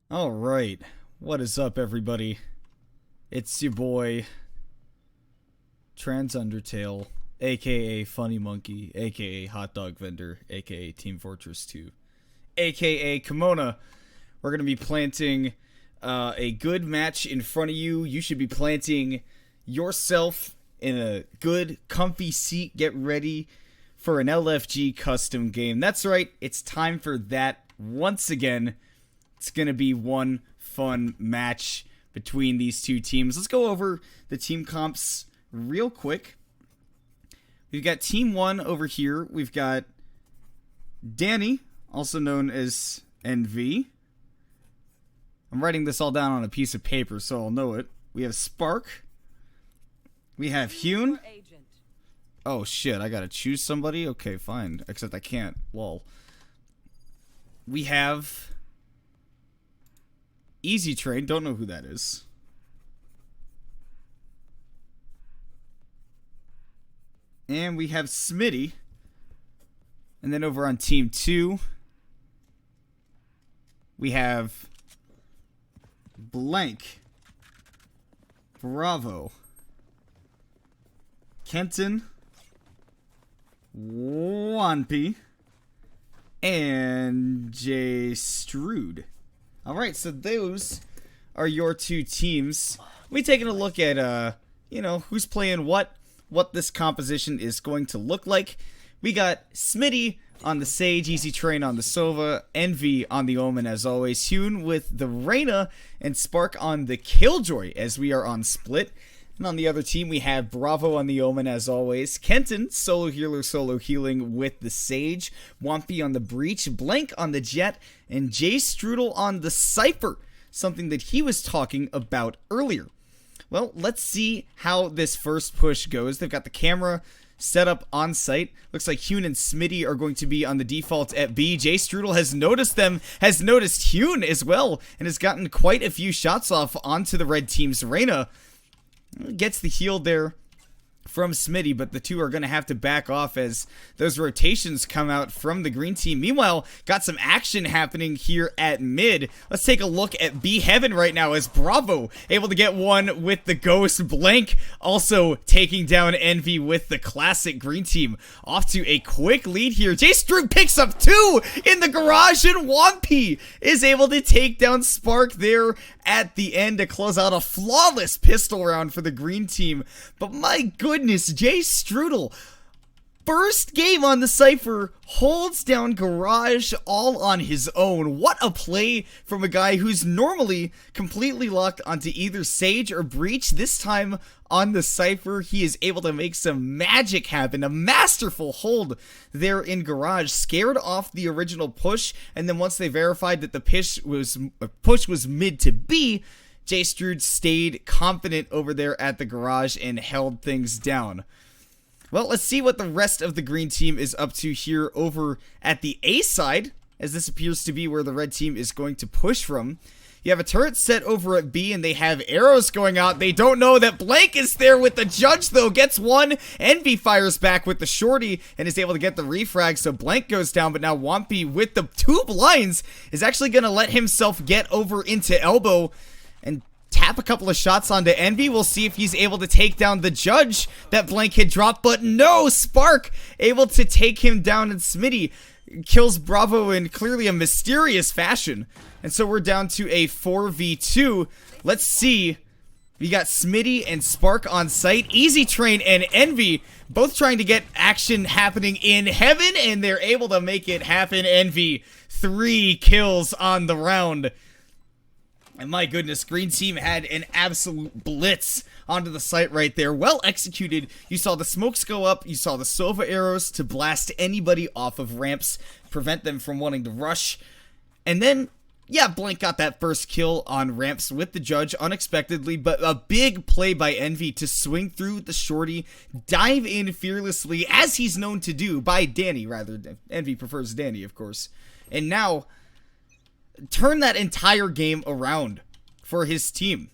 Alright, what is up everybody? It's your boy, Trans Undertale, aka Funny Monkey, aka Hot Dog Vendor, aka Team Fortress 2, aka Kimona. We're going to be planting a good match in front of you. You should be planting yourself in a good, comfy seat. Get ready for an LFG custom game. That's right, it's time for that once again. It's going to be one fun match between these two teams. Let's go over the team comps real quick. We've got Team 1 over here. We've got Danny, also known as NV. I'm writing this all down on a piece of paper so I'll know it. We have Spark. We have Hune. Oh shit, I gotta choose somebody? Okay, fine. Except I can't. Lol. We have Easy Train, don't know who that is. And we have Smitty. And then over on Team 2, we have Blank, Bravo, Kenton, Wanpy, and J. Strood. Alright, so those are your two teams. We're taking a look at, who's playing what this composition is going to look like. We got Smitty on the Sage, Easy Train on the Sova, Envy on the Omen as always, Hune with the Reyna, and Spark on the Killjoy as we are on Split. And on the other team, we have Bravo on the Omen as always, Kenton, solo healer, solo healing with the Sage, Wampy on the Breach, Blank on the Jet, and Jay Strudel on the Cypher, something that he was talking about earlier. Well, let's see how this first push goes. They've got the camera set up on site. Looks like Hune and Smitty are going to be on the default at B. Jay Strudel has noticed them, has noticed Hune as well, and has gotten quite a few shots off onto the red team's Reyna. Gets the heal there from Smitty, but the two are going to have to back off as those rotations come out from the green team. Meanwhile, got some action happening here at mid. Let's take a look at B Heaven right now as Bravo able to get one with the Ghost. Blank also taking down Envy with the classic green team. Off to a quick lead here. Jay Stroog picks up two in the garage, and Wampy is able to take down Spark there at the end to close out a flawless pistol round for the green team. But my goodness, Jay Strudel, first game on the Cypher, holds down Garage all on his own. What a play from a guy who's normally completely locked onto either Sage or Breach. This time on the Cypher, he is able to make some magic happen. A masterful hold there in Garage, scared off the original push, and then once they verified that the push was mid to B, Jay Strood stayed confident over there at the Garage and held things down. Well, let's see what the rest of the green team is up to here over at the A side, as this appears to be where the red team is going to push from. You have a turret set over at B, and they have arrows going out. They don't know that Blank is there with the Judge, though. Gets one. Envy fires back with the Shorty and is able to get the refrag, so Blank goes down. But now Wampy with the two blinds is actually going to let himself get over into Elbow and tap a couple of shots onto Envy. We'll see if he's able to take down the Judge that Blank had dropped, but no, Spark able to take him down, and Smitty kills Bravo in clearly a mysterious fashion. And so we're down to a 4v2. Let's see. We got Smitty and Spark on site. Easy Train and Envy both trying to get action happening in heaven, and they're able to make it happen. Envy, 3 kills on the round. And my goodness, green team had an absolute blitz onto the site right there. Well executed. You saw the smokes go up. You saw the Sova arrows to blast anybody off of ramps, prevent them from wanting to rush. And then, yeah, Blank got that first kill on ramps with the Judge unexpectedly, but a big play by Envy to swing through the Shorty, dive in fearlessly, as he's known to do, by Danny, rather. Envy prefers Danny, of course. And now turn that entire game around for his team.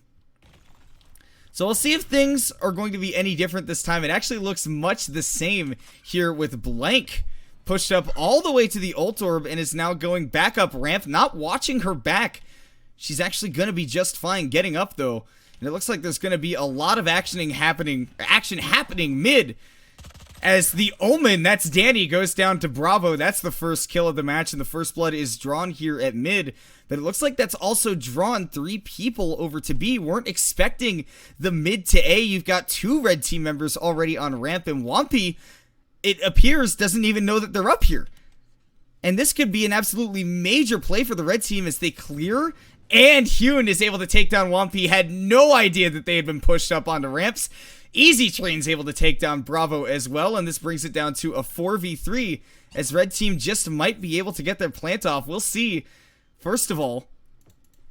So we'll see if things are going to be any different this time. It actually looks much the same here with Blank pushed up all the way to the ult orb and is now going back up ramp, not watching her back. she's actually going to be just fine getting up, though. And it looks like there's going to be a lot of action happening mid. As the Omen, that's Danny, goes down to Bravo. That's the first kill of the match, and the first blood is drawn here at mid. But it looks like that's also drawn 3 people over to B. Weren't expecting the mid to A. You've got 2 red team members already on ramp, and Wampy, it appears, doesn't even know that they're up here. And this could be an absolutely major play for the red team as they clear, and Hyun is able to take down Wampy. Had no idea that they had been pushed up onto ramps. Easy Train's able to take down Bravo as well, and this brings it down to a 4v3, as red team just might be able to get their plant off. We'll see, first of all,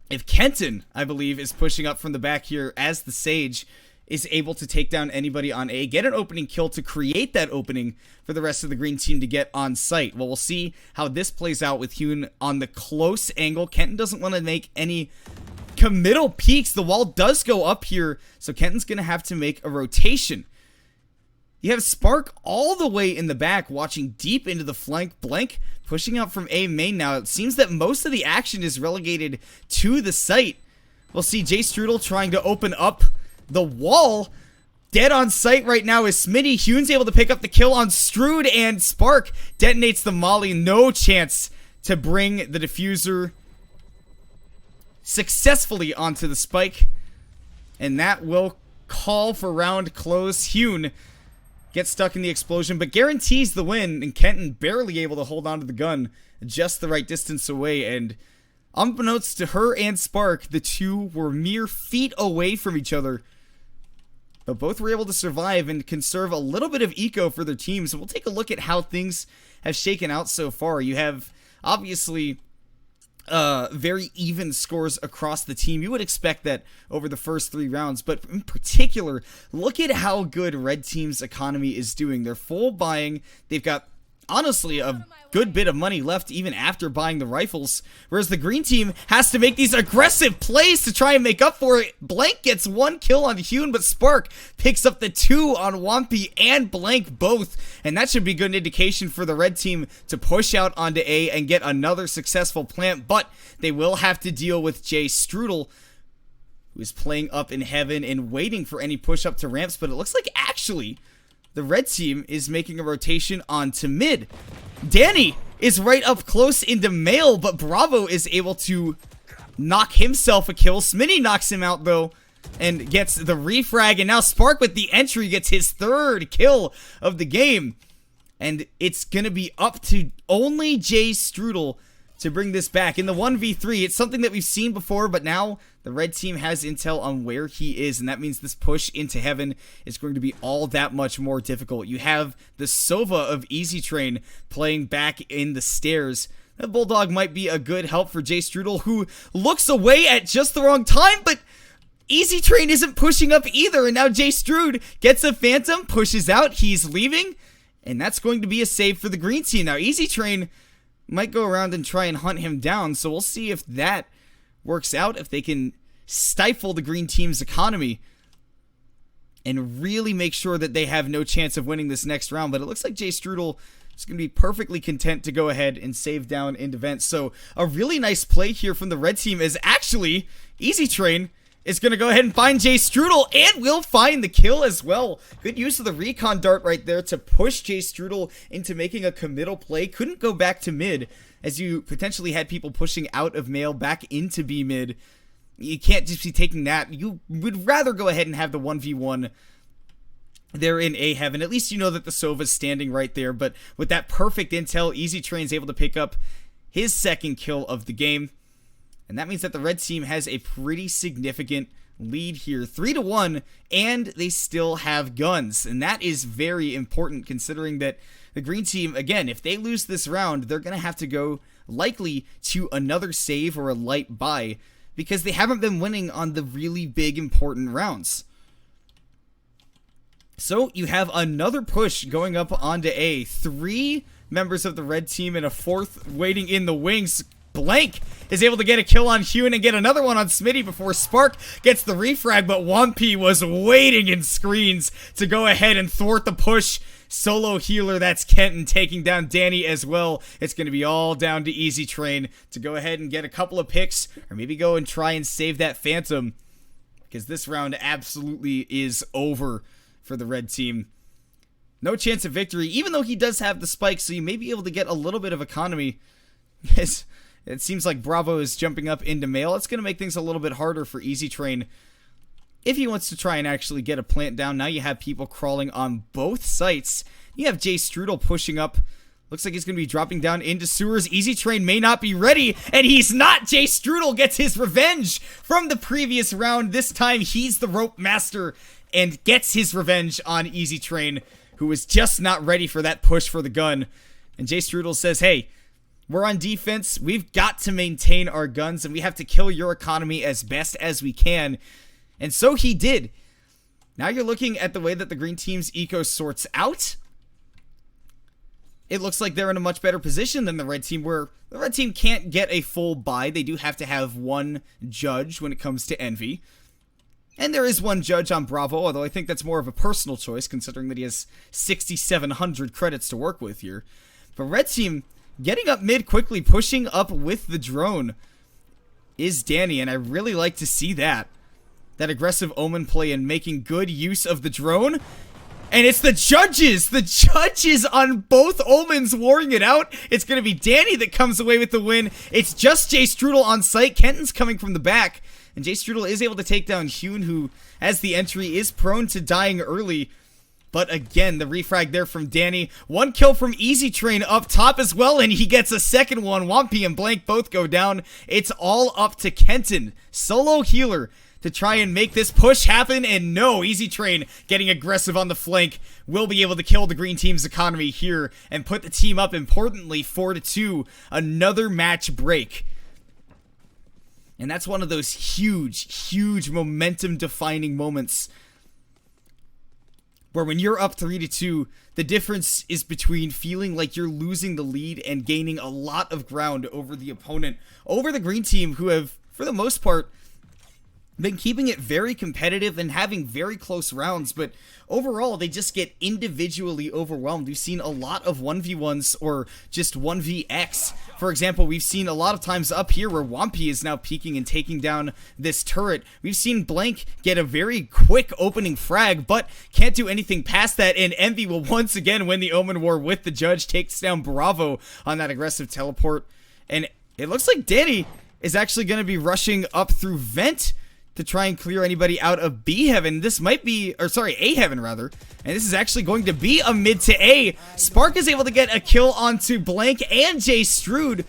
if Kenton, I believe, is pushing up from the back here as the Sage is able to take down anybody on A, get an opening kill to create that opening for the rest of the green team to get on site. Well, we'll see how this plays out with Hyun on the close angle. Kenton doesn't want to make any committal peaks. The wall does go up here, so Kenton's going to have to make a rotation. You have Spark all the way in the back, watching deep into the flank. Blank pushing out from A main now. It seems that most of the action is relegated to the site. We'll see Jay Strudel trying to open up the wall. Dead on site right now is Smitty. Hyun's able to pick up the kill on Strood, and Spark detonates the molly. No chance to bring the diffuser successfully onto the spike, and that will call for round close. Hyun gets stuck in the explosion, but guarantees the win, and Kenton barely able to hold on to the gun just the right distance away. And unbeknownst to her and Spark, the two were mere feet away from each other, but both were able to survive and conserve a little bit of eco for their teams. So we'll take a look at how things have shaken out so far. You have obviously very even scores across the team. You would expect that over the first 3 rounds, but in particular, look at how good red team's economy is doing. They're full buying. They've got honestly a good bit of money left even after buying the rifles, whereas the green team has to make these aggressive plays to try and make up for it. Blank gets 1 kill on Hyun, but Spark picks up the 2 on Wampy and Blank both, and that should be good indication for the red team to push out onto A and get another successful plant. But they will have to deal with Jay Strudel, who is playing up in heaven and waiting for any push up to ramps. But it looks like actually the red team is making a rotation onto mid. Danny is right up close into male, but Bravo is able to knock himself a kill. Smitty knocks him out, though, and gets the refrag. And now Spark with the entry gets his 3rd kill of the game. And it's going to be up to only Jay Strudel to bring this back. In the 1v3, it's something that we've seen before, but now the red team has intel on where he is, and that means this push into heaven is going to be all that much more difficult. You have the Sova of Easy Train playing back in the stairs. That Bulldog might be a good help for Jay Strudel, who looks away at just the wrong time, but Easy Train isn't pushing up either, and now Jay Strood gets a Phantom, pushes out, he's leaving, and that's going to be a save for the green team. Now, Easy Train might go around and try and hunt him down, so we'll see if that works out, if they can stifle the green team's economy and really make sure that they have no chance of winning this next round. But it looks like Jay Strudel is going to be perfectly content to go ahead and save down into vent. So a really nice play here from the red team is actually Easy Train is going to go ahead and find Jay Strudel, and will find the kill as well. Good use of the recon dart right there to push Jay Strudel into making a committal play. Couldn't go back to mid, as you potentially had people pushing out of male back into B mid. You can't just be taking that. You would rather go ahead and have the 1v1 there in A heaven. At least you know that the Sova's standing right there, but with that perfect intel, Easy Train's able to pick up his 2nd kill of the game. And that means that the red team has a pretty significant lead here, 3-1, and they still have guns. And that is very important, considering that the green team, again, if they lose this round, they're going to have to go likely to another save or a light buy, because they haven't been winning on the really big important rounds. So you have another push going up onto A. 3 members of the red team and a 4th waiting in the wings. Blank is able to get a kill on Hune and get another one on Smitty before Spark gets the refrag, but Wampy was waiting in screens to go ahead and thwart the push. Solo healer, that's Kenton taking down Danny as well. It's going to be all down to Easy Train to go ahead and get a couple of picks, or maybe go and try and save that Phantom, because this round absolutely is over for the red team. No chance of victory, even though he does have the spike, so you may be able to get a little bit of economy. It seems like Bravo is jumping up into mail. It's going to make things a little bit harder for Easy Train if he wants to try and actually get a plant down. Now you have people crawling on both sites. You have Jay Strudel pushing up. Looks like he's going to be dropping down into sewers. Easy Train may not be ready, and he's not. Jay Strudel gets his revenge from the previous round. This time he's the rope master and gets his revenge on Easy Train, who was just not ready for that push for the gun. And Jay Strudel says, hey, we're on defense. We've got to maintain our guns, and we have to kill your economy as best as we can. And so he did. Now you're looking at the way that the green team's eco sorts out. It looks like they're in a much better position than the red team, where the red team can't get a full buy. They do have to have one judge when it comes to Envy. And there is one judge on Bravo, although I think that's more of a personal choice, considering that he has 6,700 credits to work with here. But red team getting up mid quickly, pushing up with the drone is Danny, and I really like to see that. That aggressive Omen play and making good use of the drone. And it's the judges on both Omens warring it out. It's going to be Danny that comes away with the win. It's just Jay Strudel on site. Kenton's coming from the back. And Jay Strudel is able to take down Hune, who, as the entry, is prone to dying early. But again, the refrag there from Danny. One kill from Easy Train up top as well, and he gets a second one. Wampy and Blank both go down. It's all up to Kenton, solo healer, to try and make this push happen. And no, Easy Train getting aggressive on the flank will be able to kill the green team's economy here and put the team up, importantly, 4-2. Another match break. And that's one of those huge momentum-defining moments where when you're up 3-2, the difference is between feeling like you're losing the lead and gaining a lot of ground over the opponent, over the green team, who have, for the most part, been keeping it very competitive and having very close rounds, but overall they just get individually overwhelmed. We've seen a lot of 1v1s or just 1vx. For example, we've seen a lot of times up here where Wampy is now peeking and taking down this turret. We've seen Blank get a very quick opening frag, but can't do anything past that, and Envy will once again win the Omen War with the judge, takes down Bravo on that aggressive teleport. And it looks like Danny is actually going to be rushing up through Vent to try and clear anybody out of B Heaven. This might be, or sorry, A Heaven rather. And this is actually going to be a mid to A. Spark is able to get a kill onto Blank and Jay Strude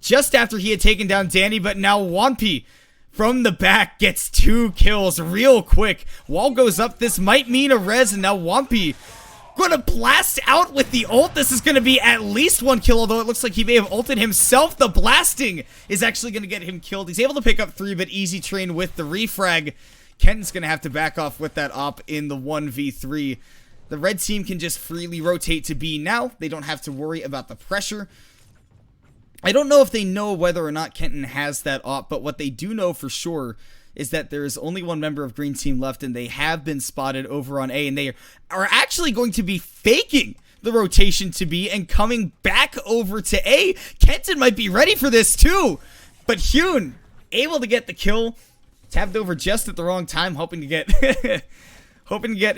just after he had taken down Danny, but now Wampy from the back gets 2 kills real quick. Wall goes up. This might mean a res, and now Wampy gonna blast out with the ult. This is gonna be at least 1 kill, although it looks like he may have ulted himself. The blasting is actually gonna get him killed. He's able to pick up 3, but Easy Train with the refrag. Kenton's gonna have to back off with that op in the 1v3. The red team can just freely rotate to B now. They don't have to worry about the pressure. I don't know if they know whether or not Kenton has that op, but what they do know for sure is that there is only one member of green team left, and they have been spotted over on A, and they are actually going to be faking the rotation to B and coming back over to A. Kenton might be ready for this too, but Hune able to get the kill, tapped over just at the wrong time, hoping to get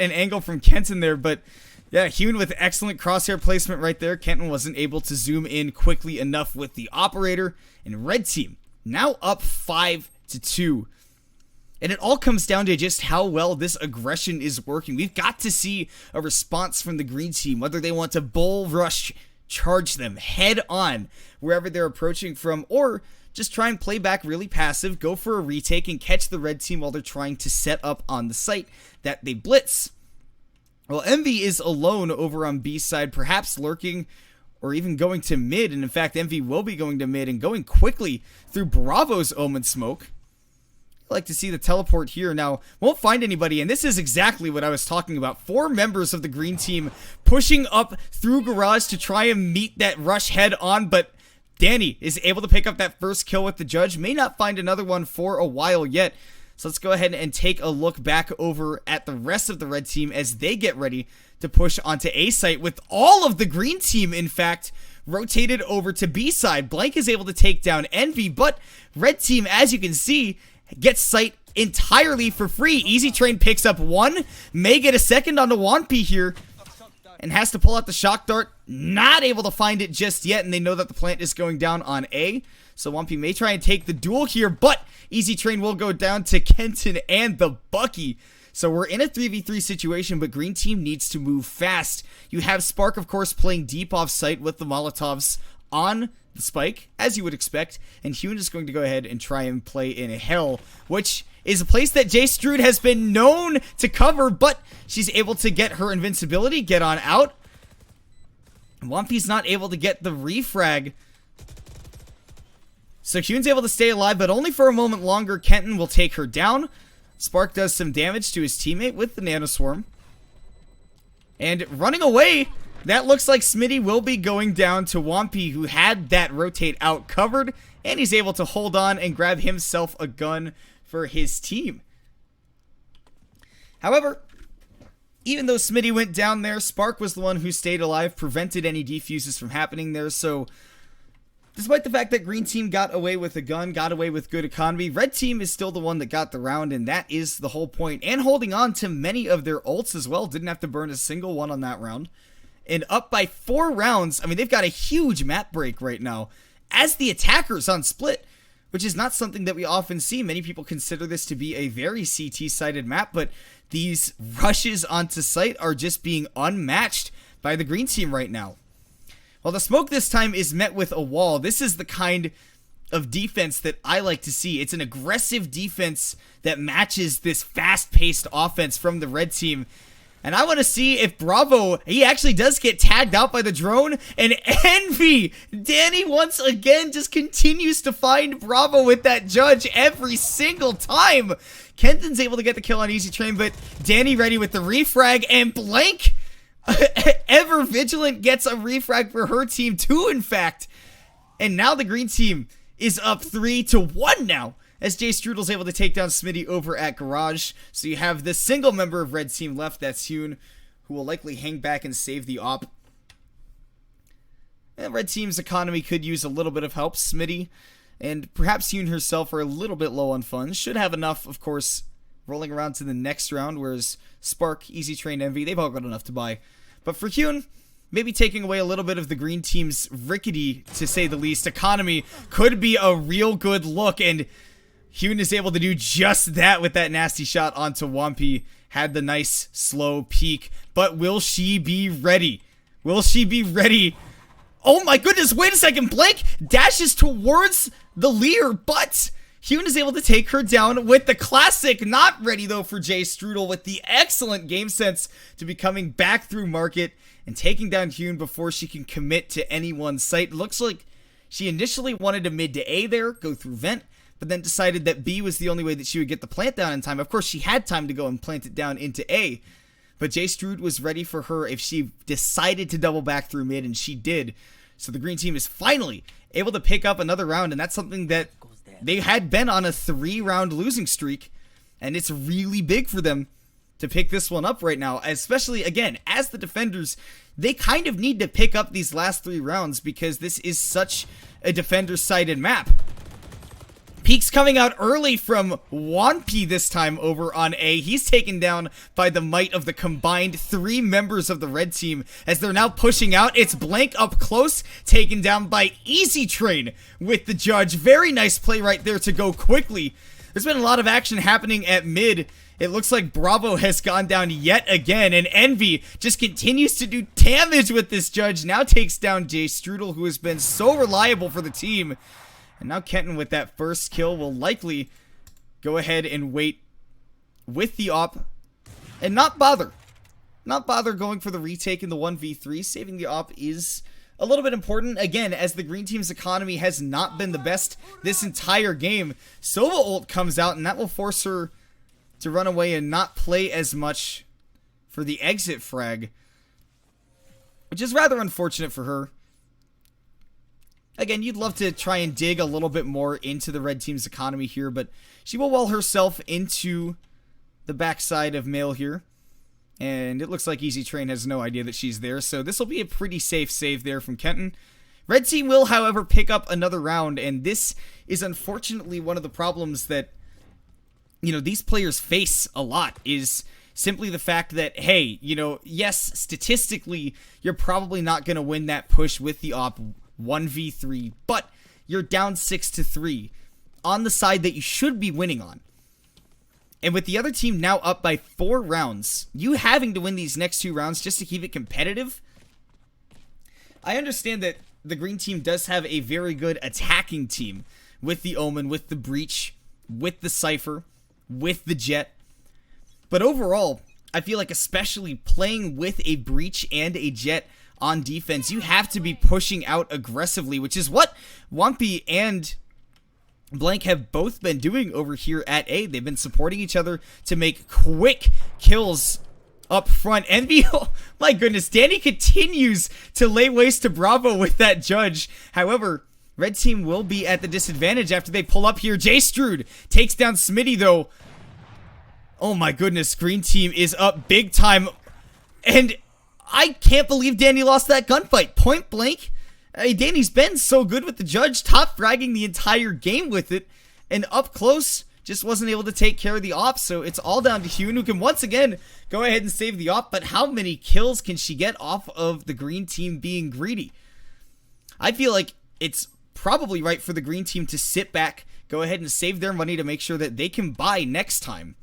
an angle from Kenton there. But yeah, Hune with excellent crosshair placement right there. Kenton wasn't able to zoom in quickly enough with the operator, and red team now up 5-2. And it all comes down to just how well this aggression is working. We've got to see a response from the green team, whether they want to bull rush, charge them head on wherever they're approaching from, or just try and play back really passive, go for a retake, and catch the red team while they're trying to set up on the site that they blitz. Well, Envy is alone over on B side, perhaps lurking or even going to mid, and in fact, Envy will be going to mid and going quickly through Bravo's Omen smoke. I like to see the teleport here. Now, won't find anybody, and this is exactly what I was talking about. 4 members of the green team pushing up through garage to try and meet that rush head on, but Danny is able to pick up that first kill with the Judge. May not find another one for a while yet. So let's go ahead and take a look back over at the rest of the red team as they get ready to push onto A site, with all of the green team, in fact, rotated over to B side. Blank is able to take down Envy, but red team, as you can see, gets site entirely for free. Easy Train picks up one, may get a second on the Wanpi here, and has to pull out the shock dart. Not able to find it just yet, and they know that the plant is going down on A. So Wanpi may try and take the duel here, but Easy Train will go down to Kenton and the Bucky. So we're in a 3v3 situation, but green team needs to move fast. You have Spark, of course, playing deep off site with the Molotovs on the spike, as you would expect. And Hune is going to go ahead and try and play in Hell, which is a place that J-Strude has been known to cover, but she's able to get her invincibility, get on out. Wanpi's not able to get the refrag. So Hune's able to stay alive, but only for a moment longer. Kenton will take her down. Spark does some damage to his teammate with the Nanoswarm. And running away, that looks like Smitty will be going down to Wanpi, who had that rotate out covered, and he's able to hold on and grab himself a gun for his team. However, even though Smitty went down there, Spark was the one who stayed alive, prevented any defuses from happening there, so despite the fact that green team got away with a gun, got away with good economy, red team is still the one that got the round, and that is the whole point. And holding on to many of their ults as well. Didn't have to burn a single one on that round. And up by 4 rounds. I mean, they've got a huge map break right now as the attackers on split, which is not something that we often see. Many people consider this to be a very CT-sided map, but these rushes onto site are just being unmatched by the green team right now. While the smoke this time is met with a wall, this is the kind of defense that I like to see. It's an aggressive defense that matches this fast-paced offense from the red team. And I want to see if Bravo, he actually does get tagged out by the drone, and Envy, Danny once again just continues to find Bravo with that Judge every single time. Kenton's able to get the kill on Easy Train, but Danny ready with the refrag, and Blank, ever vigilant, gets a refrag for her team too, in fact. And now the green team is up 3-1 now, as Jay Strudel's able to take down Smitty over at Garage. So you have this single member of red team left, that's Hune, who will likely hang back and save the op. And red team's economy could use a little bit of help. Smitty and perhaps Hune herself are a little bit low on funds. Should have enough, of course, rolling around to the next round, whereas Spark, Easy Train, Envy, they've all got enough to buy. But for Hune, maybe taking away a little bit of the green team's rickety, to say the least, economy could be a real good look, and Hune is able to do just that with that nasty shot onto Wanpi. Had the nice slow peek, but will she be ready? Will she be ready? Oh my goodness, wait a second, Blank dashes towards the Leer, but Hune is able to take her down with the classic. Not ready though for Jay Strudel, with the excellent game sense to be coming back through market and taking down Hune before she can commit to anyone's site. Looks like she initially wanted to mid to A there, go through vent, but then decided that B was the only way that she would get the plant down in time. Of course, she had time to go and plant it down into A, but Jay Strude was ready for her if she decided to double back through mid, and she did. So the green team is finally able to pick up another round, and that's something that they had been on a 3-round losing streak, and it's really big for them to pick this one up right now, especially, again, as the defenders, they kind of need to pick up these last 3 rounds because this is such a defender-sided map. Peeks coming out early from Wanpi this time over on A. He's taken down by the might of the combined 3 members of the red team as they're now pushing out. It's Blank up close, taken down by Easy Train with the Judge. Very nice play right there to go quickly. There's been a lot of action happening at mid. It looks like Bravo has gone down yet again, and Envy just continues to do damage with this Judge. Now takes down Jay Strudel, who has been so reliable for the team. And now Kenton with that first kill will likely go ahead and wait with the op and not bother going for the retake in the 1v3. Saving the op is a little bit important, again, as the green team's economy has not been the best this entire game. Sova ult comes out, and that will force her to run away and not play as much for the exit frag, which is rather unfortunate for her. Again, you'd love to try and dig a little bit more into the red team's economy here, but she will wall herself into the backside of Mail here. And it looks like Easy Train has no idea that she's there, so this will be a pretty safe save there from Kenton. Red team will, however, pick up another round, and this is unfortunately one of the problems that, you know, these players face a lot, is simply the fact that, hey, you know, yes, statistically, you're probably not going to win that push with the op 1v3, but you're down 6-3 on the side that you should be winning on. And with the other team now up by 4 rounds, you having to win these next 2 rounds just to keep it competitive, I understand that the green team does have a very good attacking team with the Omen, with the Breach, with the Cypher, with the Jet. But overall, I feel like especially playing with a Breach and a Jet on defense, you have to be pushing out aggressively, which is what Wampy and Blank have both been doing over here at A. They've been supporting each other to make quick kills up front. Envy, oh my goodness, Danny continues to lay waste to Bravo with that judge. However, red team will be at the disadvantage after they pull up here. J Strude takes down Smitty though. Oh my goodness, green team is up big time. And I can't believe Danny lost that gunfight. Point blank. Hey, Danny's been so good with the judge, top fragging the entire game with it, and up close, just wasn't able to take care of the op, so it's all down to Hune, who can once again go ahead and save the op, but how many kills can she get off of the green team being greedy? I feel like it's probably right for the green team to sit back, go ahead and save their money to make sure that they can buy next time.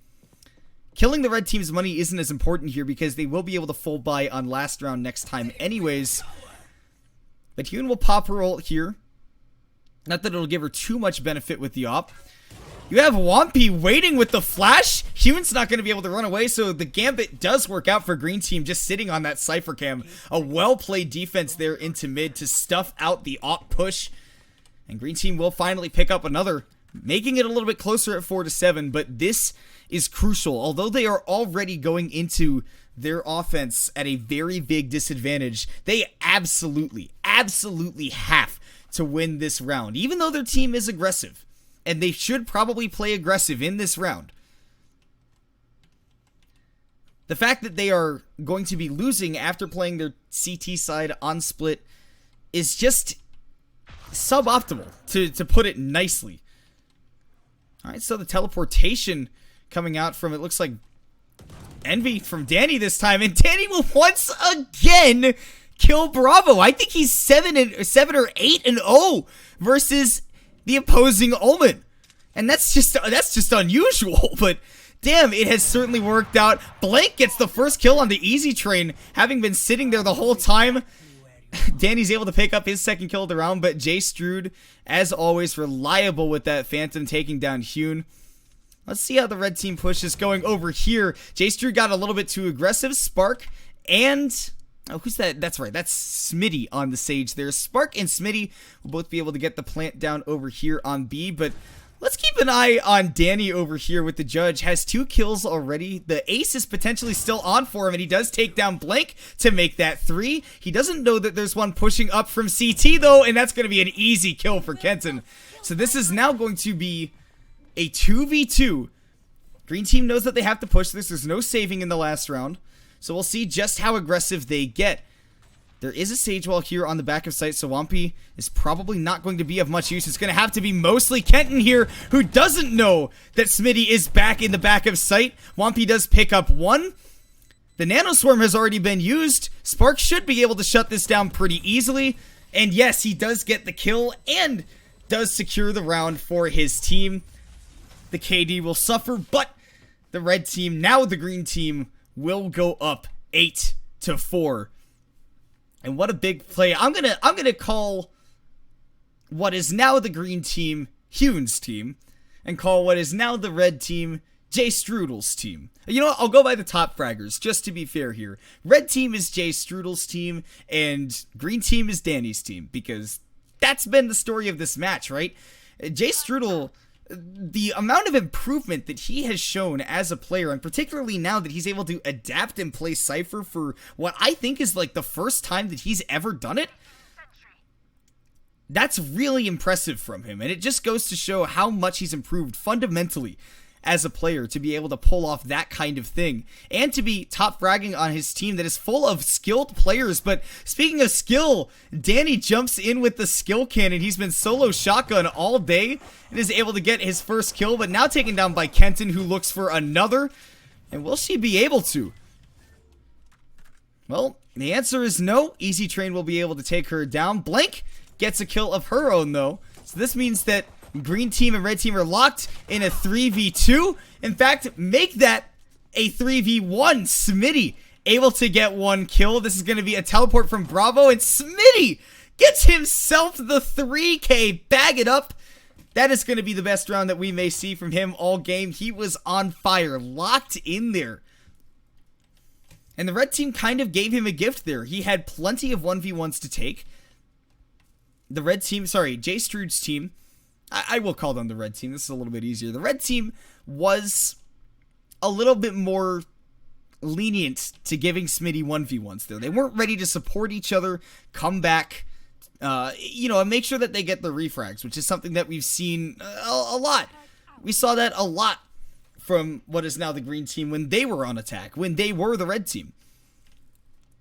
Killing the red team's money isn't as important here because they will be able to full buy on last round next time anyways. But Hune will pop her ult here. Not that it'll give her too much benefit with the op. You have Wampy waiting with the flash. Hune's not going to be able to run away, so the gambit does work out for green team just sitting on that Cypher cam. A well-played defense there into mid to stuff out the op push. And green team will finally pick up another, making it a little bit closer at 4-7, but this is crucial. Although they are already going into their offense at a very big disadvantage, they absolutely have to win this round, even though their team is aggressive, and they should probably play aggressive in this round. The fact that they are going to be losing after playing their CT side on split is just suboptimal, to put it nicely. Alright, so the teleportation coming out from, it looks like, Envy from Danny this time, and Danny will once again kill Bravo. I think he's 7 or 8-0 versus the opposing Omen, and that's just unusual. But damn, it has certainly worked out. Blank gets the first kill on the Easy Train, having been sitting there the whole time. Danny's able to pick up his second kill of the round, but J Strude, as always, reliable with that Phantom, taking down Hune. Let's see how the red team push is going over here. J Strude got a little bit too aggressive. Spark and... oh, who's that? That's right. That's Smitty on the Sage there. Spark and Smitty will both be able to get the plant down over here on B, but let's keep an eye on Danny over here with the judge. Has 2 kills already. The ace is potentially still on for him, and he does take down Blank to make that 3. He doesn't know that there's one pushing up from CT, though, and that's going to be an easy kill for Kenton. So this is now going to be a 2v2. Green team knows that they have to push this. There's no saving in the last round. So we'll see just how aggressive they get. There is a Sage Wall here on the back of site, so Wampy is probably not going to be of much use. It's going to have to be mostly Kenton here, who doesn't know that Smitty is back in the back of site. Wampy does pick up 1. The Nanoswarm has already been used. Spark should be able to shut this down pretty easily. And yes, he does get the kill and does secure the round for his team. The KD will suffer, but the red team, now the green team, will go up 8-4. And what a big play. I'm gonna call what is now the green team Hune's team, and call what is now the red team J Strudel's team. You know what? I'll go by the top fraggers, just to be fair here. Red team is J Strudel's team, and green team is Danny's team, because that's been the story of this match, right? J Strudel, the amount of improvement that he has shown as a player, and particularly now that he's able to adapt and play Cypher for what I think is like the first time that he's ever done it, That's really impressive from him, and it just goes to show how much he's improved fundamentally as a player to be able to pull off that kind of thing, and to be top fragging on his team that is full of skilled players. But speaking of skill, Danny jumps in with the skill cannon. He's been solo shotgun all day and is able to get his first kill, but now taken down by Kenton, who looks for another. And will she be able to? Well, the answer is no. Easy Train will be able to take her down. Blank gets a kill of her own, though. So this means that green team and red team are locked in a 3v2. In fact, make that a 3v1. Smitty able to get one kill. This is going to be a teleport from Bravo, and Smitty gets himself the 3k. Bag it up. That is going to be the best round that we may see from him all game. He was on fire, locked in there. And the red team kind of gave him a gift there. He had plenty of 1v1s to take. The red team, sorry, Jay Strude's team, I will call them the red team. This is a little bit easier. The red team was a little bit more lenient to giving Smitty 1v1s there. They weren't ready to support each other, come back, and make sure that they get the refrags, which is something that we've seen a lot. We saw that a lot from what is now the green team when they were on attack, when they were the red team.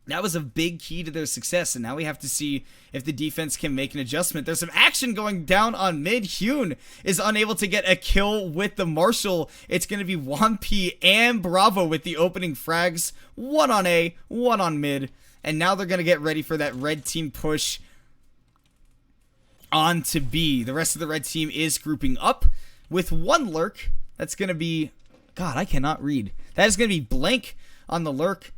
That was a big key to their success, and now we have to see if the defense can make an adjustment. There's some action going down on mid. Hyun is unable to get a kill with the Marshall. It's going to be Wampi and Bravo with the opening frags. One on A, one on mid. And now they're going to get ready for that red team push on to B. The rest of the red team is grouping up with one lurk. That's going to be... God, I cannot read. That is going to be Blank on the lurk.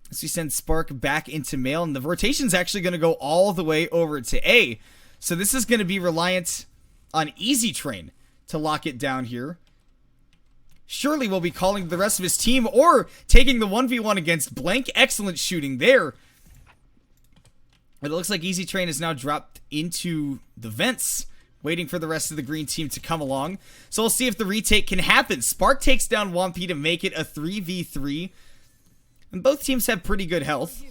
As we send Spark back into mail, and the rotation's actually going to go all the way over to A. So this is going to be reliant on Easy Train to lock it down here. Surely will be calling the rest of his team or taking the 1v1 against Blank. Excellent shooting there. But it looks like Easy Train is now dropped into the vents, waiting for the rest of the green team to come along. So we'll see if the retake can happen. Spark takes down Wampi to make it a 3v3. And both teams have pretty good health.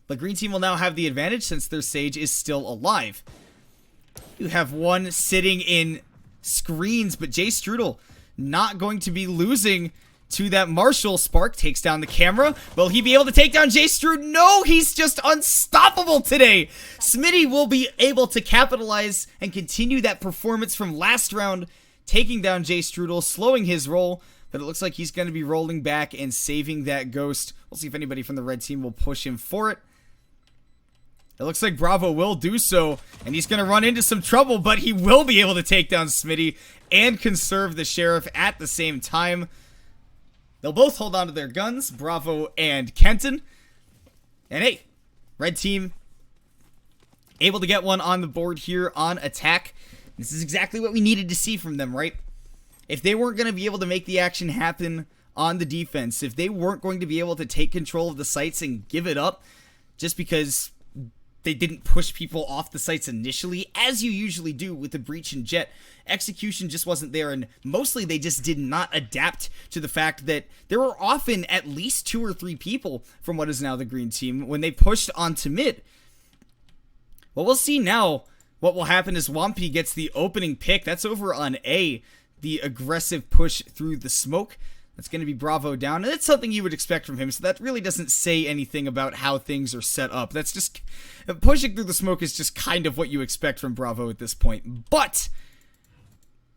But green team will now have the advantage since their Sage is still alive. You have one sitting in screens, but Jay Strudel not going to be losing to that Marshall. Spark takes down the camera. Will he be able to take down Jay Strude? No, he's just unstoppable today. Smitty will be able to capitalize and continue that performance from last round, taking down Jay Strudel, slowing his roll. But it looks like he's going to be rolling back and saving that ghost. We'll see if anybody from the red team will push him for it. It looks like Bravo will do so, and he's going to run into some trouble, but he will be able to take down Smitty and conserve the sheriff at the same time. They'll both hold on to their guns, Bravo and Kenton. And hey, red team able to get one on the board here on attack. This is exactly what we needed to see from them, right? If they weren't going to be able to make the action happen on the defense, if they weren't going to be able to take control of the sites and give it up just because they didn't push people off the sites initially, as you usually do with the Breach and Jet, execution just wasn't there, and mostly they just did not adapt to the fact that there were often at least 2 or 3 people from what is now the green team when they pushed onto mid. Well, we'll see now what will happen as Wampi gets the opening pick. That's over on A. The aggressive push through the smoke. That's going to be Bravo down. And that's something you would expect from him. So that really doesn't say anything about how things are set up. That's just... Pushing through the smoke is just kind of what you expect from Bravo at this point. But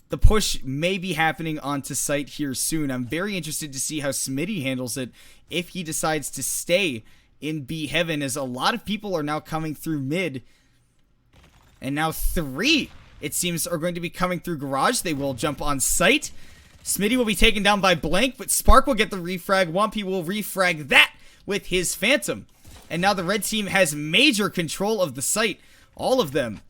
the push may be happening onto site here soon. I'm very interested to see how Smitty handles it if he decides to stay in B Heaven, as a lot of people are now coming through mid. And now 3... it seems, are going to be coming through garage. They will jump on site. Smitty will be taken down by Blank, but Spark will get the refrag. Wampi will refrag that with his Phantom. And now the red team has major control of the site. All of them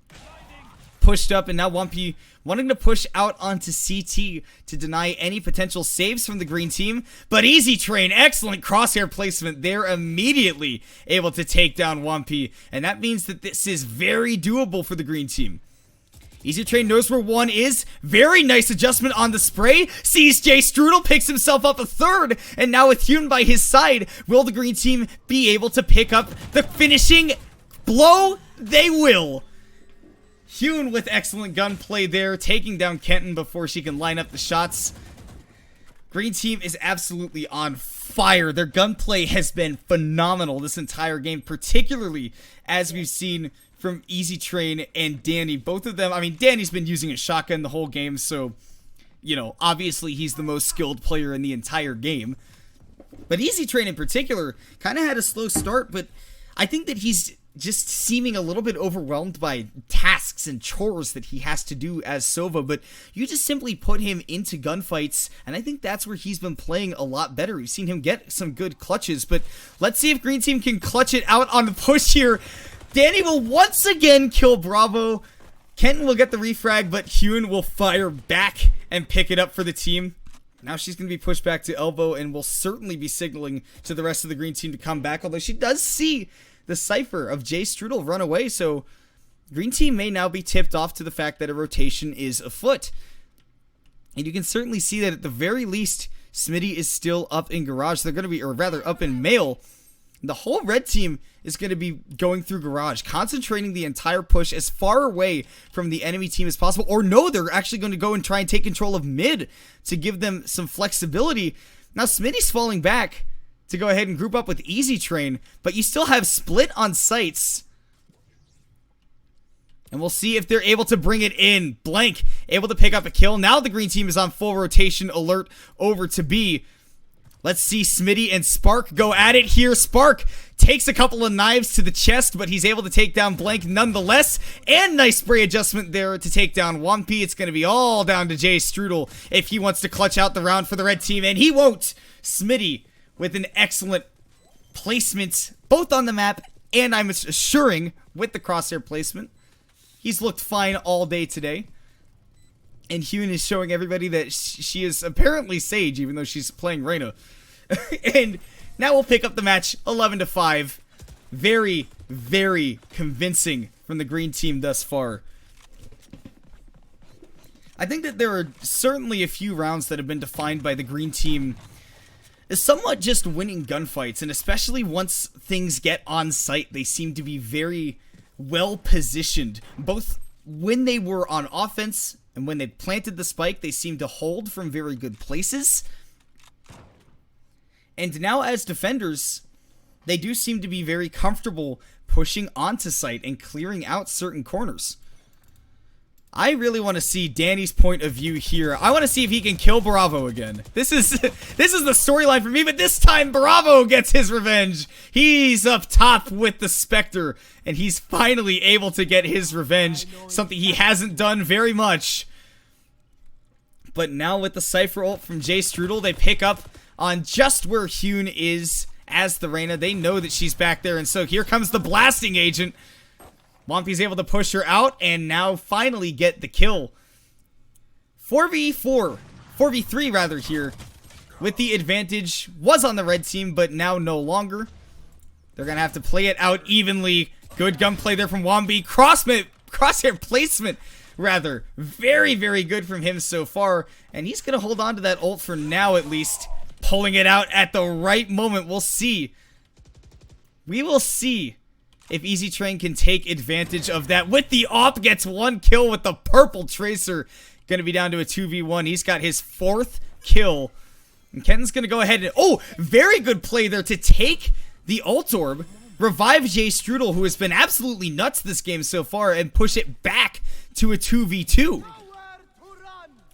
pushed up, and now Wampi wanting to push out onto CT to deny any potential saves from the green team. But Easy Train, excellent crosshair placement there, immediately able to take down Wampi. And that means that this is very doable for the green team. Easy Train knows where one is. Very nice adjustment on the spray. Sees Jay Strudel, picks himself up a third. And now with Hyun by his side, will the green team be able to pick up the finishing blow, they will. Hune with excellent gunplay there, taking down Kenton before she can line up the shots. Green team is absolutely on fire. Their gunplay has been phenomenal this entire game, particularly as we've seen from Easy Train and Danny. Both of them, I mean, Danny's been using a shotgun the whole game, so, you know, obviously he's the most skilled player in the entire game. But Easy Train in particular kind of had a slow start, but I think that he's just seeming a little bit overwhelmed by tasks and chores that he has to do as Sova, but you just simply put him into gunfights, and I think that's where he's been playing a lot better. We've seen him get some good clutches, but let's see if Green Team can clutch it out on the push here. Danny will once again kill Bravo. Kenton will get the refrag, but Hune will fire back and pick it up for the team. Now she's going to be pushed back to elbow and will certainly be signaling to the rest of the Green Team to come back, although she does see the Cypher of Jay Strudel run away, so Green Team may now be tipped off to the fact that a rotation is afoot. And you can certainly see that at the very least, Smitty is still up in Garage. They're going to be, or rather up in Mail. The whole red team is going to be going through Garage, concentrating the entire push as far away from the enemy team as possible. Or no, they're actually going to go and try and take control of mid to give them some flexibility. Now Smitty's falling back to go ahead and group up with Easy Train, but you still have Split on sights. And we'll see if they're able to bring it in. Blank able to pick up a kill. Now the Green Team is on full rotation alert over to B. Let's see Smitty and Spark go at it here. Spark takes a couple of knives to the chest, but he's able to take down Blank nonetheless. And nice spray adjustment there to take down Wampy. It's going to be all down to Jay Strudel if he wants to clutch out the round for the red team, and he won't. Smitty with an excellent placement, both on the map and I'm assuring with the crosshair placement. He's looked fine all day today. And Hune is showing everybody that she is apparently Sage, even though she's playing Reyna. And now we'll pick up the match 11-5. Very, very convincing from the Green Team thus far. I think that there are certainly a few rounds that have been defined by the Green Team is somewhat just winning gunfights, and especially once things get on site, they seem to be very well positioned. Both when they were on offense and when they planted the spike, they seemed to hold from very good places. And now as defenders, they do seem to be very comfortable pushing onto site and clearing out certain corners. I really want to see Danny's point of view here. I want to see if he can kill Bravo again. This is the storyline for me, but this time Bravo gets his revenge. He's up top with the Spectre, and he's finally able to get his revenge, something he hasn't done very much. But now with the Cypher ult from Jay Strudel, they pick up on just where Hune is as the Reyna. They know that she's back there, and so here comes the blasting agent. Wampy's able to push her out and now finally get the kill. 4v3 rather here, with the advantage was on the red team, but now no longer. They're gonna have to play it out evenly. Good gunplay there from Wampy. Crosshair placement, rather. Very, very good from him so far, and he's gonna hold on to that ult for now at least. Pulling it out at the right moment. We'll see. We will see if Easy Train can take advantage of that. With the AWP, gets one kill with the purple tracer. Gonna be down to a 2v1. He's got his 4th kill. And Kenton's gonna go ahead and... Oh, very good play there to take the ult orb, revive Jay Strudel, who has been absolutely nuts this game so far, and push it back to a 2v2.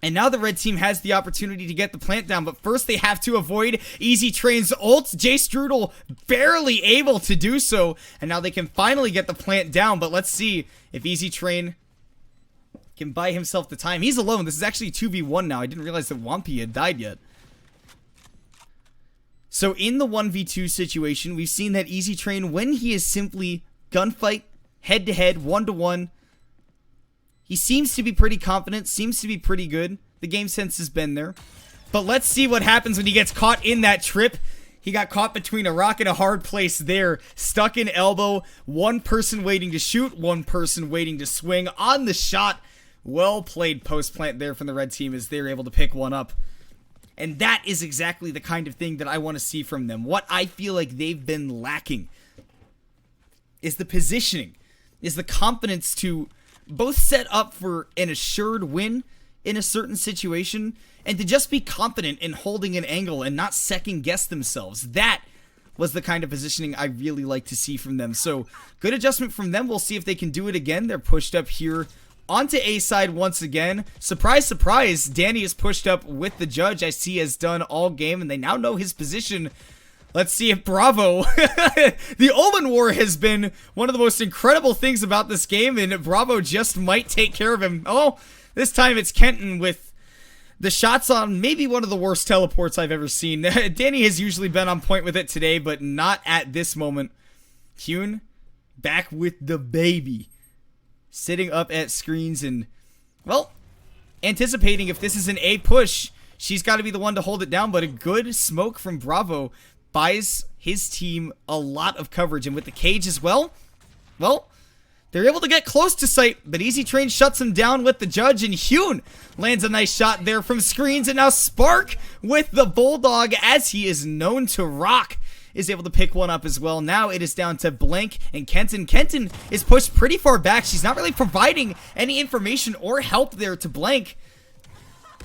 And now the red team has the opportunity to get the plant down, but first they have to avoid Easy Train's ult. Jay Strudel barely able to do so, and now they can finally get the plant down, but let's see if Easy Train can buy himself the time. He's alone. This is actually 2v1 now. I didn't realize that Wampy had died yet. So in the 1v2 situation, we've seen that Easy Train, when he is simply gunfight, head-to-head, 1-to-1, he seems to be pretty confident, seems to be pretty good. The game sense has been there. But let's see what happens when he gets caught in that trip. He got caught between a rock and a hard place there. Stuck in elbow. One person waiting to shoot, one person waiting to swing on the shot. Well played post plant there from the red team as they're able to pick one up. And that is exactly the kind of thing that I want to see from them. What I feel like they've been lacking. is the positioning, is the confidence to both set up for an assured win in a certain situation and to just be confident in holding an angle and not second guess themselves. That was the kind of positioning I really like to see from them. So good adjustment from them. We'll see if they can do it again. They're pushed up here onto A side once again. Surprise, surprise, Danny is pushed up with the judge, I see has done all game, and they now know his position. Let's see if Bravo, the Omen War has been one of the most incredible things about this game, and Bravo just might take care of him. Oh, this time it's Kenton with the shots on maybe one of the worst teleports I've ever seen. Danny has usually been on point with it today, but not at this moment. Hyun back with the baby, sitting up at screens and, well, anticipating if this is an A push, she's got to be the one to hold it down, but a good smoke from Bravo buys his team a lot of coverage, and with the cage as well, they're able to get close to sight, but Easy Train shuts him down with the judge, and Hyun lands a nice shot there from screens, and now Spark with the Bulldog, as he is known to rock, is able to pick one up as well. Now it is down to Blank and Kenton. Kenton is pushed pretty far back. She's not really providing any information or help there to Blank,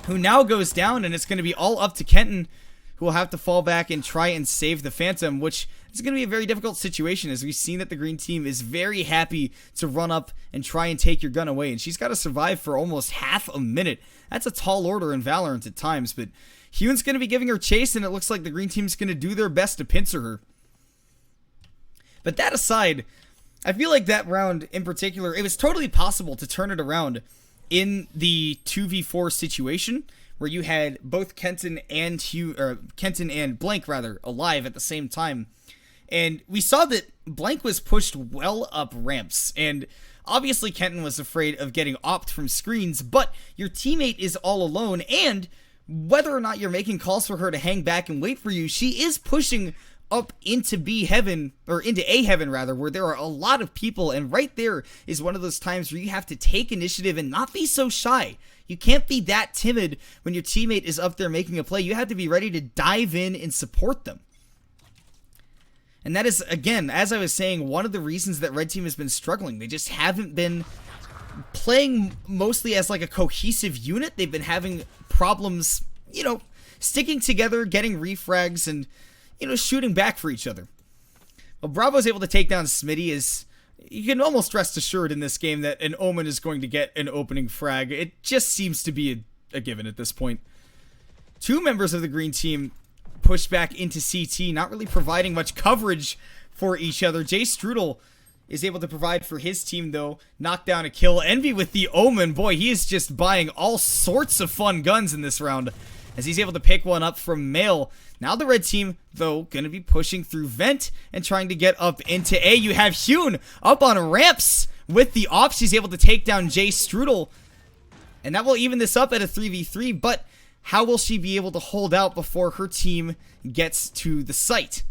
who now goes down, and it's going to be all up to Kenton, who will have to fall back and try and save the Phantom, which is going to be a very difficult situation, as we've seen that the green team is very happy to run up and try and take your gun away, and she's got to survive for almost half a minute. That's a tall order in Valorant at times, but Hyun's going to be giving her chase, and it looks like the green team's going to do their best to pincer her. But that aside, I feel like that round in particular, it was totally possible to turn it around in the 2v4 situation, where you had both Kenton and Blank alive at the same time. And we saw that Blank was pushed well up ramps, and obviously Kenton was afraid of getting opt from screens, but your teammate is all alone, and whether or not you're making calls for her to hang back and wait for you, she is pushing up into B heaven, or into A heaven rather, where there are a lot of people, and right there is one of those times where you have to take initiative and not be so shy. You can't be that timid when your teammate is up there making a play. You have to be ready to dive in and support them. And that is, again, as I was saying, one of the reasons that Red Team has been struggling. They just haven't been playing mostly as like a cohesive unit. They've been having problems, sticking together, getting refrags, and, shooting back for each other. Well, Bravo's able to take down Smitty. You can almost rest assured in this game that an Omen is going to get an opening frag. It just seems to be a given at this point. Two members of the green team pushed back into CT, not really providing much coverage for each other. Jay Strudel is able to provide for his team, though. Knock down a kill. Envy with the Omen. Boy, he is just buying all sorts of fun guns in this round, as he's able to pick one up from Mail. Now the red team, though, going to be pushing through Vent and trying to get up into A. You have Hyun up on ramps with the ops. He's able to take down Jay Strudel, and that will even this up at a 3v3, but how will she be able to hold out before her team gets to the site?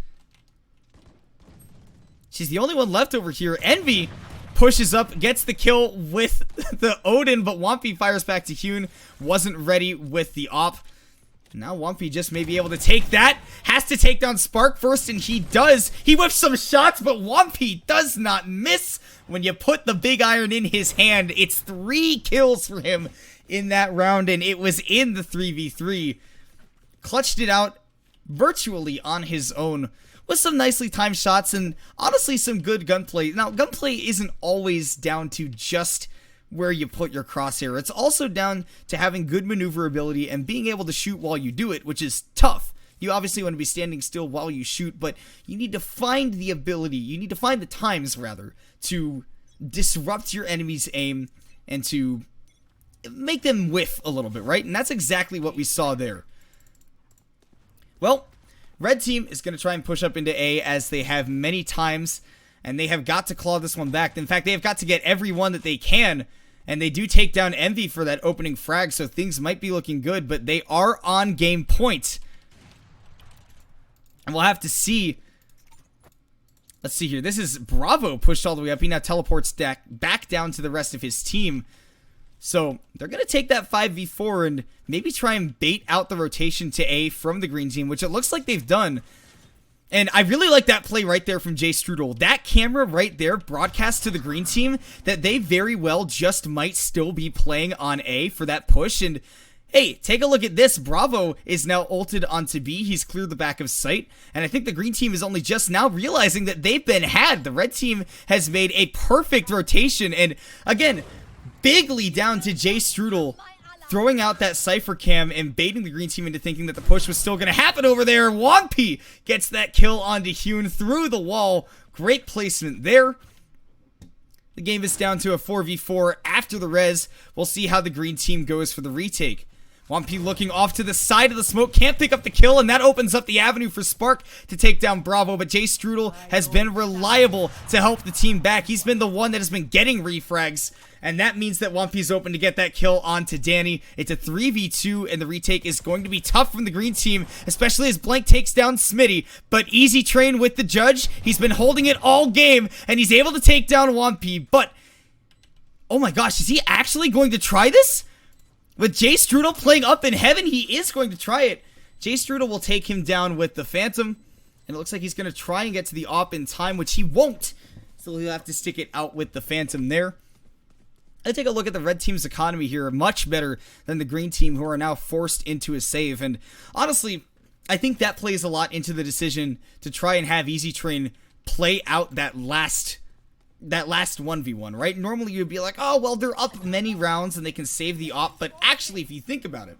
She's the only one left over here. Envy pushes up, gets the kill with the Odin, but Wampy fires back to Hyun. Wasn't ready with the op. Now Wampy just may be able to take that. Has to take down Spark first, and he does. He whips some shots, but Wampy does not miss. When you put the big iron in his hand, it's 3 kills for him in that round, and it was in the 3v3. Clutched it out virtually on his own with some nicely timed shots and honestly some good gunplay. Now, gunplay isn't always down to just where you put your crosshair. It's also down to having good maneuverability and being able to shoot while you do it, which is tough. You obviously want to be standing still while you shoot, but you need to find the ability, you need to find the times, rather, to disrupt your enemy's aim and to make them whiff a little bit, right? And that's exactly what we saw there. Well, red team is going to try and push up into A, as they have many times, and they have got to claw this one back. In fact, they have got to get every one that they can, and they do take down Envy for that opening frag, so things might be looking good, but they are on game point. And we'll have to see. Let's see here. This is Bravo pushed all the way up. He now teleports back down to the rest of his team. So they're going to take that 5v4 and maybe try and bait out the rotation to A from the green team, which it looks like they've done. And I really like that play right there from Jay Strudel. That camera right there broadcasts to the green team that they very well just might still be playing on A for that push. And hey, take a look at this. Bravo is now ulted onto B. He's cleared the back of sight. And I think the green team is only just now realizing that they've been had. The red team has made a perfect rotation. And again, bigly down to Jay Strudel throwing out that Cypher cam and baiting the green team into thinking that the push was still going to happen over there. Wampy gets that kill onto Hune through the wall. Great placement there. The game is down to a 4v4 after the res. We'll see how the green team goes for the retake. Wampy looking off to the side of the smoke, can't pick up the kill, and that opens up the avenue for Spark to take down Bravo, but Jay Strudel has been reliable to help the team back. He's been the one that has been getting refrags, and that means that Wampy's open to get that kill onto Danny. It's a 3v2, and the retake is going to be tough from the green team, especially as Blank takes down Smitty, but easy train with the judge. He's been holding it all game, and he's able to take down Wampy, but oh my gosh, is he actually going to try this? With Jay Strudel playing up in heaven, he is going to try it. Jay Strudel will take him down with the Phantom. And it looks like he's going to try and get to the op in time, which he won't. So he'll have to stick it out with the Phantom there. Let's take a look at the red team's economy here. Much better than the green team, who are now forced into a save. And honestly, I think that plays a lot into the decision to try and have Easy Train play out that last 1v1, right? Normally you'd be like, oh, well, they're up many rounds and they can save the op, but actually, if you think about it,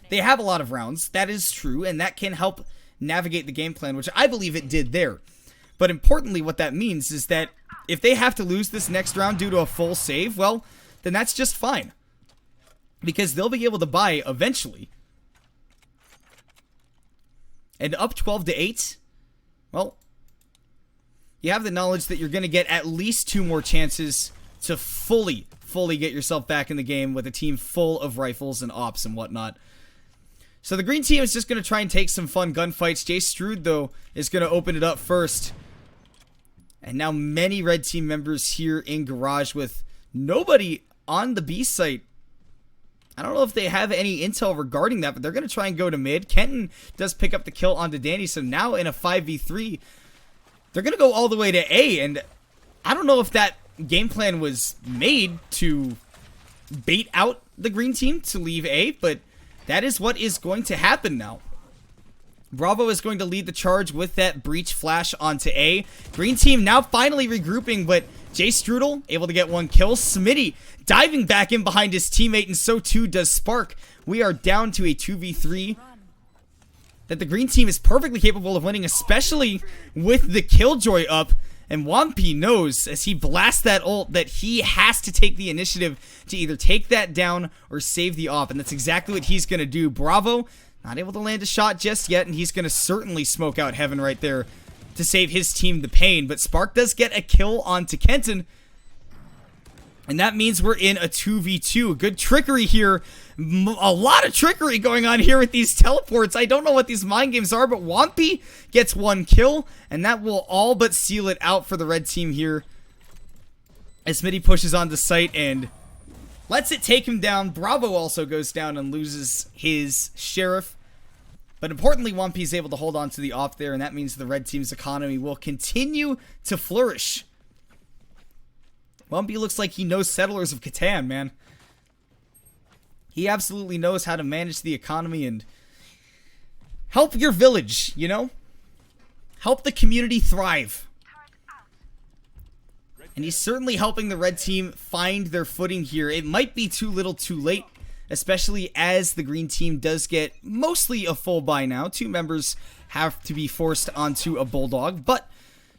they have a lot of rounds. That is true, and that can help navigate the game plan, which I believe it did there. But importantly, what that means is that if they have to lose this next round due to a full save, well, then that's just fine, because they'll be able to buy eventually. And up 12-8, well, you have the knowledge that you're going to get at least 2 more chances to fully get yourself back in the game with a team full of rifles and ops and whatnot. So the green team is just going to try and take some fun gunfights. Jay Strud, though, is going to open it up first. And now many red team members here in Garage with nobody on the B site. I don't know if they have any intel regarding that, but they're going to try and go to mid. Kenton does pick up the kill onto Danny, so now in a 5v3, they're going to go all the way to A, and I don't know if that game plan was made to bait out the green team to leave A, but that is what is going to happen now. Bravo is going to lead the charge with that breach flash onto A. Green team now finally regrouping, but Jay Strudel able to get 1 kill. Smitty diving back in behind his teammate, and so too does Spark. We are down to a 2v3. That the green team is perfectly capable of winning, especially with the Killjoy up. And Wampy knows, as he blasts that ult, that he has to take the initiative to either take that down or save the op. And that's exactly what he's going to do. Bravo, not able to land a shot just yet, and he's going to certainly smoke out Heaven right there to save his team the pain. But Spark does get a kill onto Kenton. And that means we're in a 2v2. Good trickery here. A lot of trickery going on here with these teleports. I don't know what these mind games are, but Wampy gets 1 kill. And that will all but seal it out for the red team here. As Smitty pushes onto site and lets it take him down. Bravo also goes down and loses his Sheriff. But importantly, Wampy is able to hold on to the off there. And that means the red team's economy will continue to flourish. Wampy looks like he knows Settlers of Catan, man. He absolutely knows how to manage the economy and help your village, you know? Help the community thrive. And he's certainly helping the red team find their footing here. It might be too little too late, especially as the green team does get mostly a full buy now. 2 members have to be forced onto a Bulldog, but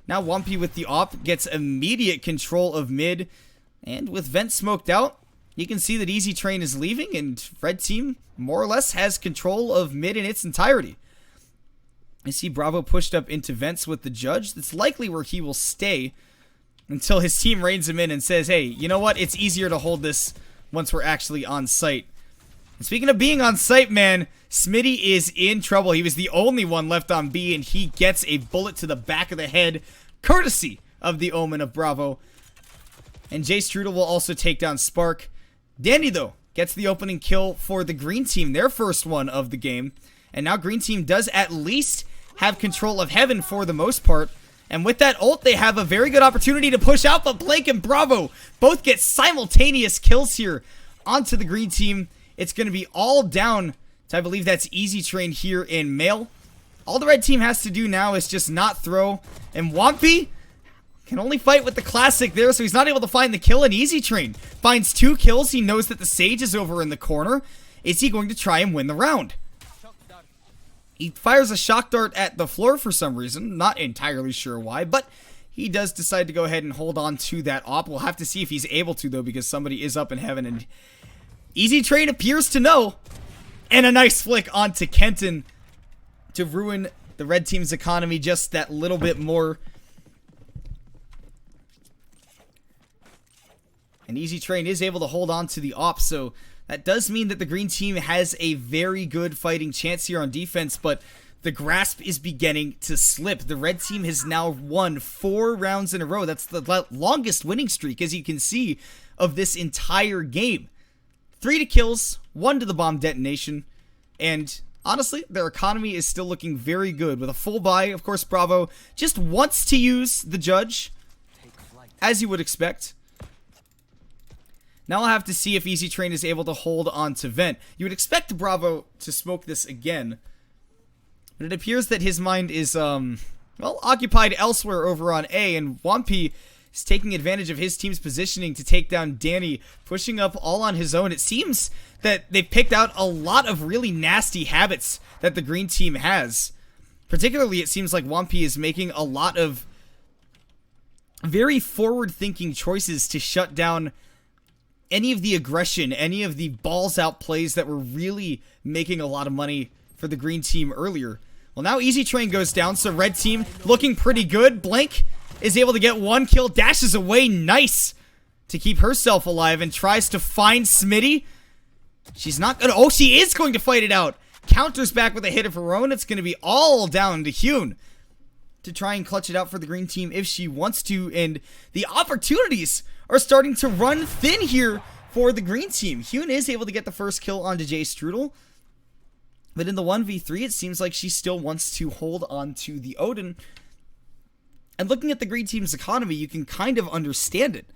now Wampy with the op gets immediate control of mid, and with Vent smoked out, you can see that Easy Train is leaving, and red team more or less has control of mid in its entirety. I see Bravo pushed up into Vents with the Judge. That's likely where he will stay until his team reins him in and says, hey, you know what? It's easier to hold this once we're actually on site. And speaking of being on site, man, Smitty is in trouble. He was the only one left on B, and he gets a bullet to the back of the head, courtesy of the Omen of Bravo. And Jay Strudel will also take down Spark. Danny, though, gets the opening kill for the green team, their first one of the game. And now green team does at least have control of heaven for the most part. And with that ult, they have a very good opportunity to push out, but Blank and Bravo both get simultaneous kills here onto the green team. It's going to be all down to, I believe that's Easy Train here in male. All the red team has to do now is just not throw. And Wampy can only fight with the classic there, so he's not able to find the kill. And Easy Train finds 2 kills. He knows that the Sage is over in the corner. Is he going to try and win the round? He fires a shock dart at the floor for some reason. Not entirely sure why, but he does decide to go ahead and hold on to that op. We'll have to see if he's able to, though, because somebody is up in heaven. And Easy Train appears to know. And a nice flick onto Kenton to ruin the red team's economy just that little bit more. And Easy Train is able to hold on to the op, so that does mean that the green team has a very good fighting chance here on defense, but the grasp is beginning to slip. The red team has now won 4 rounds in a row. That's the longest winning streak, as you can see, of this entire game. 3 to kills, 1 to the bomb detonation, and honestly, their economy is still looking very good. With a full buy, of course, Bravo just wants to use the Judge, as you would expect. Now I'll have to see if Easy Train is able to hold on to Vent. You would expect Bravo to smoke this again, but it appears that his mind is, well, occupied elsewhere over on A, and Wampy is taking advantage of his team's positioning to take down Danny, pushing up all on his own. It seems that they've picked out a lot of really nasty habits that the green team has. Particularly, it seems like Wampy is making a lot of very forward-thinking choices to shut down any of the aggression, any of the balls-out plays that were really making a lot of money for the green team earlier. Well, now Easy Train goes down, so red team looking pretty good. Blank is able to get 1 kill, dashes away, nice, to keep herself alive, and tries to find Smitty. She's not gonna, oh, she is going to fight it out. Counters back with a hit of her own. It's gonna be all down to Hyun to try and clutch it out for the green team if she wants to, and the opportunities are starting to run thin here for the green team. Hyun is able to get the first kill onto Jay Strudel, but in the 1v3, it seems like she still wants to hold on to the Odin. And looking at the green team's economy, you can kind of understand it.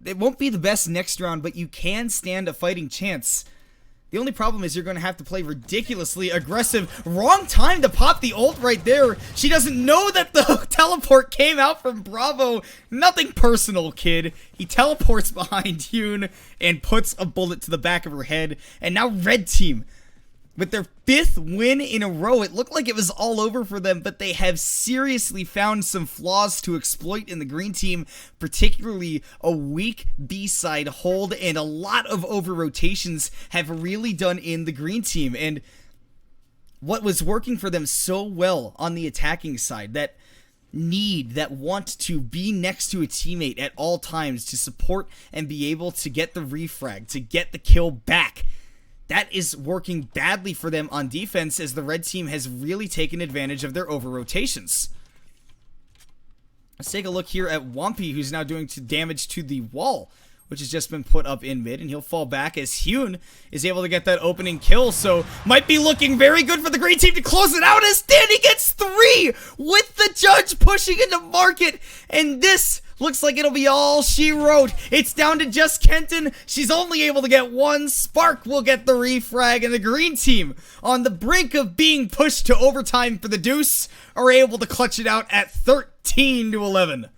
It won't be the best next round, but you can stand a fighting chance. The only problem is you're going to have to play ridiculously aggressive. Wrong time to pop the ult right there. She doesn't know that the teleport came out from Bravo. Nothing personal, kid. He teleports behind Hyun and puts a bullet to the back of her head. And now red team, with their 5th win in a row, it looked like it was all over for them, but they have seriously found some flaws to exploit in the green team, particularly a weak B-side hold, and a lot of over-rotations have really done in the green team. And what was working for them so well on the attacking side, that need, that want to be next to a teammate at all times to support and be able to get the refrag, to get the kill back, that is working badly for them on defense, as the red team has really taken advantage of their over-rotations. Let's take a look here at Wampy, who's now doing damage to the wall, which has just been put up in mid, and he'll fall back as Hyun is able to get that opening kill, so might be looking very good for the green team to close it out, as Danny gets 3 with the Judge pushing into market, and this looks like it'll be all she wrote. It's down to just Kenton. She's only able to get 1. Spark will get the refrag, and the green team, on the brink of being pushed to overtime for the deuce, are able to clutch it out at 13-11.